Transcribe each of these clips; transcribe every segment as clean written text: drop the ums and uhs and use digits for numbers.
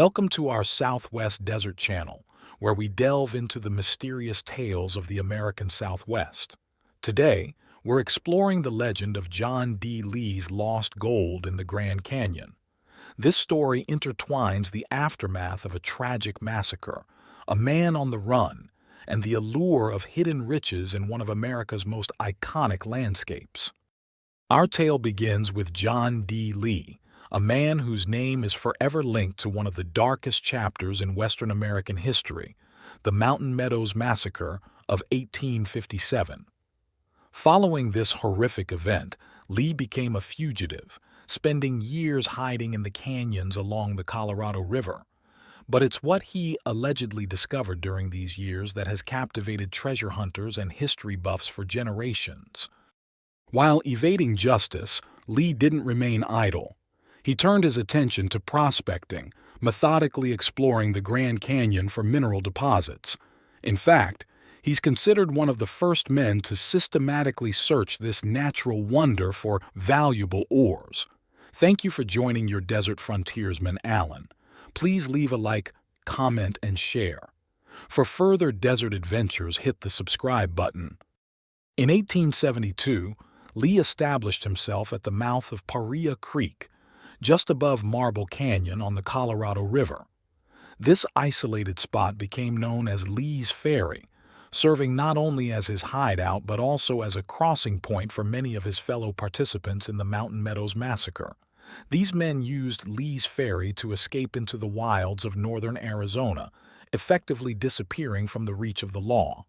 Welcome to our Southwest Desert Channel, where we delve into the mysterious tales of the American Southwest. Today, we're exploring the legend of John D. Lee's lost gold in the Grand Canyon. This story intertwines the aftermath of a tragic massacre, a man on the run, and the allure of hidden riches in one of America's most iconic landscapes. Our tale begins with John D. Lee, a man whose name is forever linked to one of the darkest chapters in Western American history, the Mountain Meadows Massacre of 1857. Following this horrific event, Lee became a fugitive, spending years hiding in the canyons along the Colorado River. But it's what he allegedly discovered during these years that has captivated treasure hunters and history buffs for generations. While evading justice, Lee didn't remain idle. He turned his attention to prospecting, methodically exploring the Grand Canyon for mineral deposits. In fact, he's considered one of the first men to systematically search this natural wonder for valuable ores. Thank you for joining your desert frontiersman, Alan. Please leave a like, comment, and share. For further desert adventures, hit the subscribe button. In 1872, Lee established himself at the mouth of Paria Creek, just above Marble Canyon on the Colorado River. This isolated spot became known as Lee's Ferry, serving not only as his hideout but also as a crossing point for many of his fellow participants in the Mountain Meadows Massacre. These men used Lee's Ferry to escape into the wilds of northern Arizona, effectively disappearing from the reach of the law.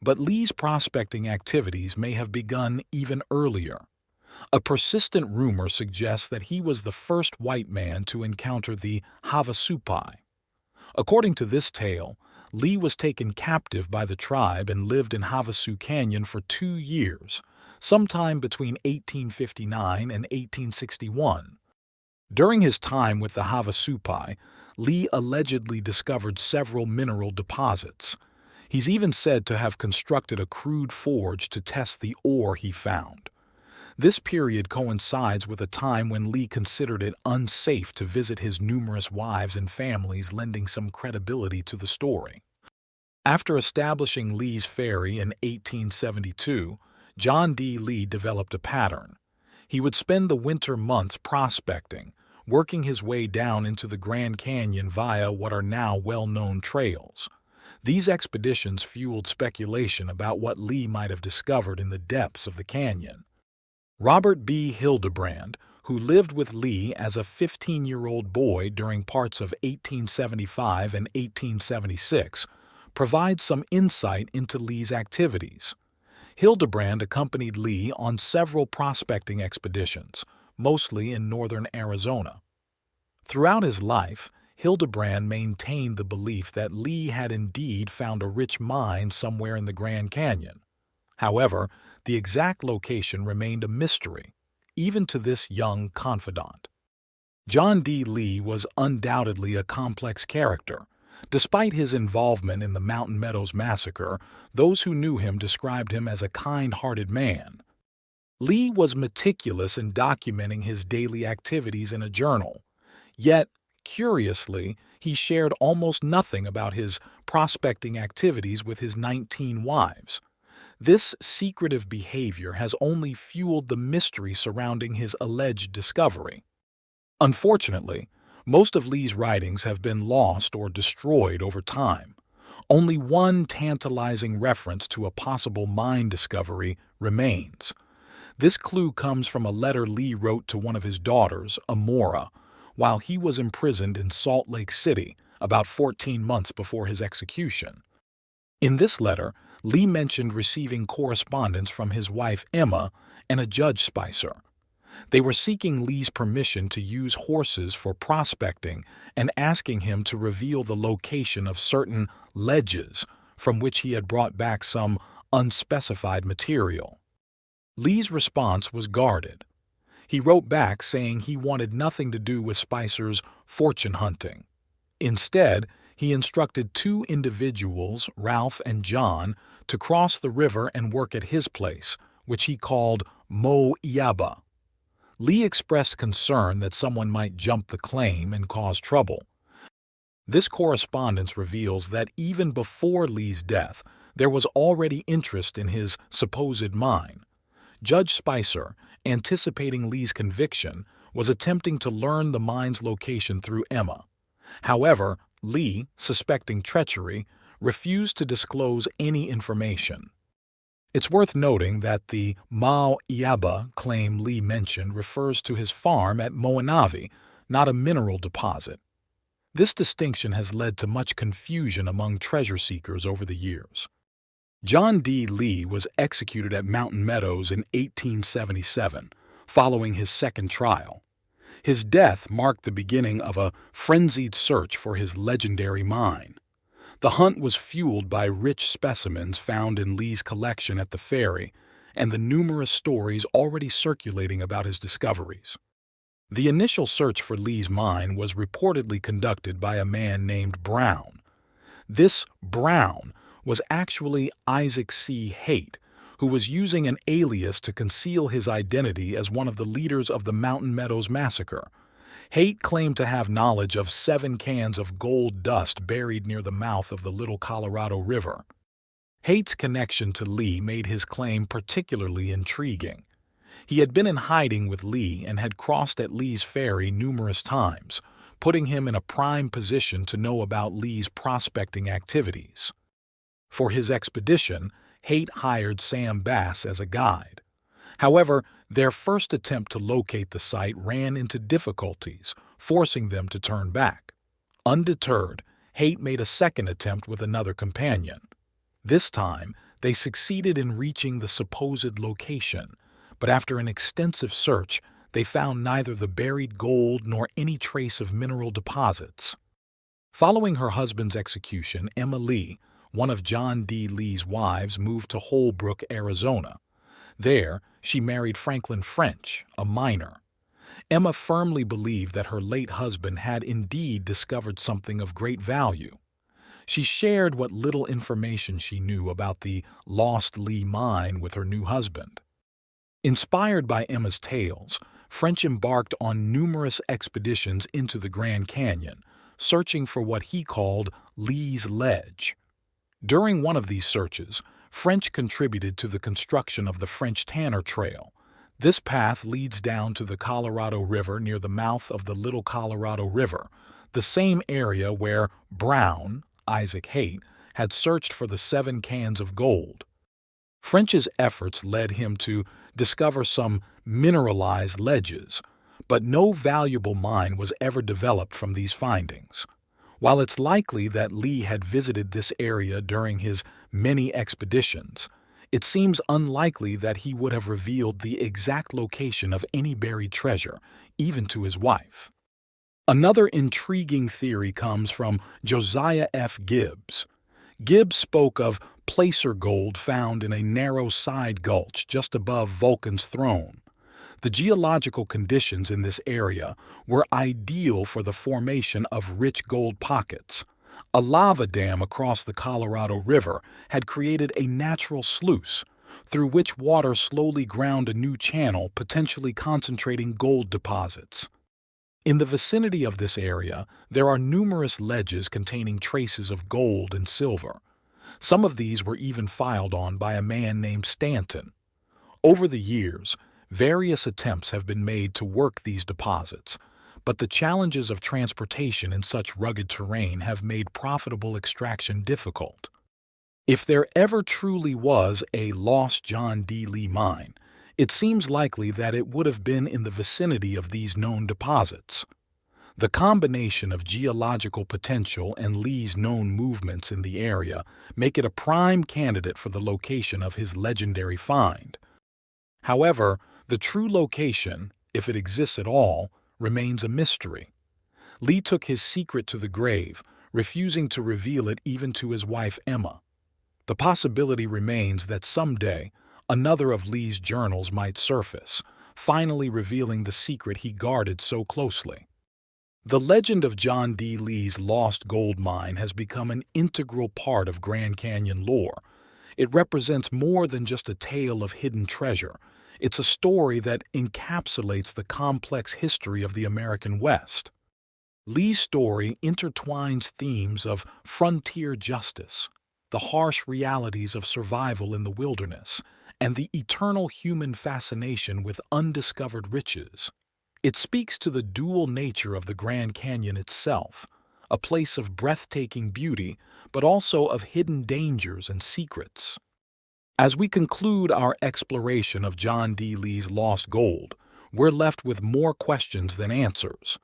But Lee's prospecting activities may have begun even earlier. A persistent rumor suggests that he was the first white man to encounter the Havasupai. According to this tale, Lee was taken captive by the tribe and lived in Havasu Canyon for 2 years, sometime between 1859 and 1861. During his time with the Havasupai, Lee allegedly discovered several mineral deposits. He's even said to have constructed a crude forge to test the ore he found. This period coincides with a time when Lee considered it unsafe to visit his numerous wives and families, lending some credibility to the story. After establishing Lee's Ferry in 1872, John D. Lee developed a pattern. He would spend the winter months prospecting, working his way down into the Grand Canyon via what are now well-known trails. These expeditions fueled speculation about what Lee might have discovered in the depths of the canyon. Robert B. Hildebrand, who lived with Lee as a 15-year-old boy during parts of 1875 and 1876, provides some insight into Lee's activities. Hildebrand accompanied Lee on several prospecting expeditions, mostly in northern Arizona. Throughout his life, Hildebrand maintained the belief that Lee had indeed found a rich mine somewhere in the Grand Canyon. However, the exact location remained a mystery, even to this young confidant. John D. Lee was undoubtedly a complex character. Despite his involvement in the Mountain Meadows Massacre, those who knew him described him as a kind-hearted man. Lee was meticulous in documenting his daily activities in a journal. Yet, curiously, he shared almost nothing about his prospecting activities with his 19 wives. This secretive behavior has only fueled the mystery surrounding his alleged discovery. Unfortunately, most of Lee's writings have been lost or destroyed over time. Only one tantalizing reference to a possible mine discovery remains. This clue comes from a letter Lee wrote to one of his daughters, Amora, while he was imprisoned in Salt Lake City about 14 months before his execution. In this letter, Lee mentioned receiving correspondence from his wife Emma and a Judge Spicer. They were seeking Lee's permission to use horses for prospecting and asking him to reveal the location of certain ledges from which he had brought back some unspecified material. Lee's response was guarded. He wrote back saying he wanted nothing to do with Spicer's fortune hunting. Instead, he instructed 2 individuals, Ralph and John, to cross the river and work at his place, which he called Mo Iaba. Lee expressed concern that someone might jump the claim and cause trouble. This correspondence reveals that even before Lee's death, there was already interest in his supposed mine. Judge Spicer, anticipating Lee's conviction, was attempting to learn the mine's location through Emma. However, Lee, suspecting treachery, refused to disclose any information. It's worth noting that the Mau Iaba claim Lee mentioned refers to his farm at Moanavi, not a mineral deposit. This distinction has led to much confusion among treasure seekers over the years. John D. Lee was executed at Mountain Meadows in 1877, following his second trial. His death marked the beginning of a frenzied search for his legendary mine. The hunt was fueled by rich specimens found in Lee's collection at the ferry and the numerous stories already circulating about his discoveries. The initial search for Lee's mine was reportedly conducted by a man named Brown. This Brown was actually Isaac C. Haight, who was using an alias to conceal his identity as one of the leaders of the Mountain Meadows massacre. Haight claimed to have knowledge of 7 cans of gold dust buried near the mouth of the Little Colorado River. Haight's connection to Lee made his claim particularly intriguing. He had been in hiding with Lee and had crossed at Lee's ferry numerous times, putting him in a prime position to know about Lee's prospecting activities. For his expedition, Haight hired Sam Bass as a guide. However, their first attempt to locate the site ran into difficulties, forcing them to turn back. Undeterred, Haight made a second attempt with another companion. This time, they succeeded in reaching the supposed location, but after an extensive search, they found neither the buried gold nor any trace of mineral deposits. Following her husband's execution, Emma Lee, one of John D. Lee's wives, moved to Holbrook, Arizona. There, she married Franklin French, a miner. Emma firmly believed that her late husband had indeed discovered something of great value. She shared what little information she knew about the lost Lee mine with her new husband. Inspired by Emma's tales, French embarked on numerous expeditions into the Grand Canyon, searching for what he called Lee's Ledge. During one of these searches, French contributed to the construction of the French Tanner Trail. This path leads down to the Colorado River near the mouth of the Little Colorado River, the same area where Brown, Isaac Haight, had searched for the 7 cans of gold. French's efforts led him to discover some mineralized ledges, but no valuable mine was ever developed from these findings. While it's likely that Lee had visited this area during his many expeditions, it seems unlikely that he would have revealed the exact location of any buried treasure, even to his wife. Another intriguing theory comes from Josiah F. Gibbs. Gibbs spoke of placer gold found in a narrow side gulch just above Vulcan's throne. The geological conditions in this area were ideal for the formation of rich gold pockets. A lava dam across the Colorado River had created a natural sluice, through which water slowly ground a new channel, potentially concentrating gold deposits. In the vicinity of this area, there are numerous ledges containing traces of gold and silver. Some of these were even filed on by a man named Stanton. Over the years, various attempts have been made to work these deposits, but the challenges of transportation in such rugged terrain have made profitable extraction difficult. If there ever truly was a lost John D. Lee mine, it seems likely that it would have been in the vicinity of these known deposits. The combination of geological potential and Lee's known movements in the area make it a prime candidate for the location of his legendary find. However, the true location, if it exists at all, remains a mystery. Lee took his secret to the grave, refusing to reveal it even to his wife Emma. The possibility remains that someday another of Lee's journals might surface, finally revealing the secret he guarded so closely. The legend of John D. Lee's lost gold mine has become an integral part of Grand Canyon lore. It represents more than just a tale of hidden treasure. It's a story that encapsulates the complex history of the American West. Lee's story intertwines themes of frontier justice, the harsh realities of survival in the wilderness, and the eternal human fascination with undiscovered riches. It speaks to the dual nature of the Grand Canyon itself, a place of breathtaking beauty, but also of hidden dangers and secrets. As we conclude our exploration of John D. Lee's lost gold, we're left with more questions than answers.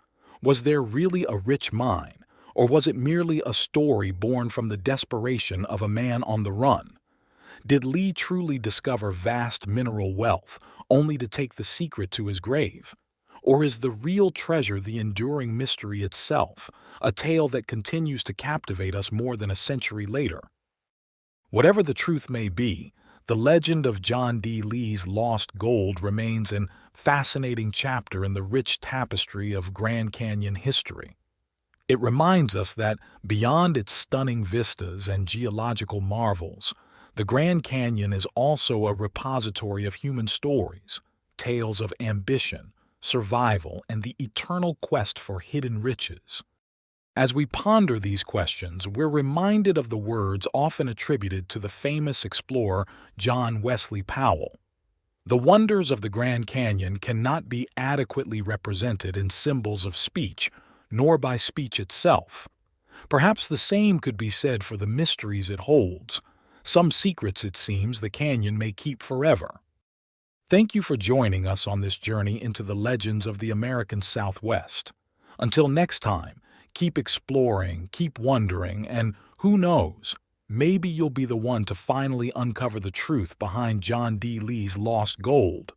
Was there really a rich mine, or was it merely a story born from the desperation of a man on the run? Did Lee truly discover vast mineral wealth, only to take the secret to his grave? Or is the real treasure the enduring mystery itself, a tale that continues to captivate us more than a century later? Whatever the truth may be, the legend of John D. Lee's lost gold remains an fascinating chapter in the rich tapestry of Grand Canyon history. It reminds us that, beyond its stunning vistas and geological marvels, the Grand Canyon is also a repository of human stories, tales of ambition, survival, and the eternal quest for hidden riches. As we ponder these questions, we're reminded of the words often attributed to the famous explorer John Wesley Powell. The wonders of the Grand Canyon cannot be adequately represented in symbols of speech, nor by speech itself. Perhaps the same could be said for the mysteries it holds. Some secrets, it seems, the canyon may keep forever. Thank you for joining us on this journey into the legends of the American Southwest. Until next time, keep exploring, keep wondering, and who knows, maybe you'll be the one to finally uncover the truth behind John D. Lee's lost gold.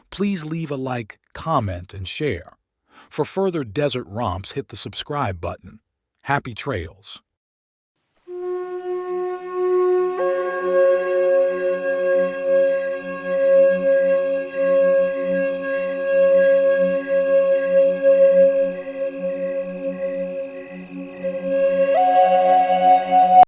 Please leave a like, comment, and share. For further desert romps, hit the subscribe button. Happy trails!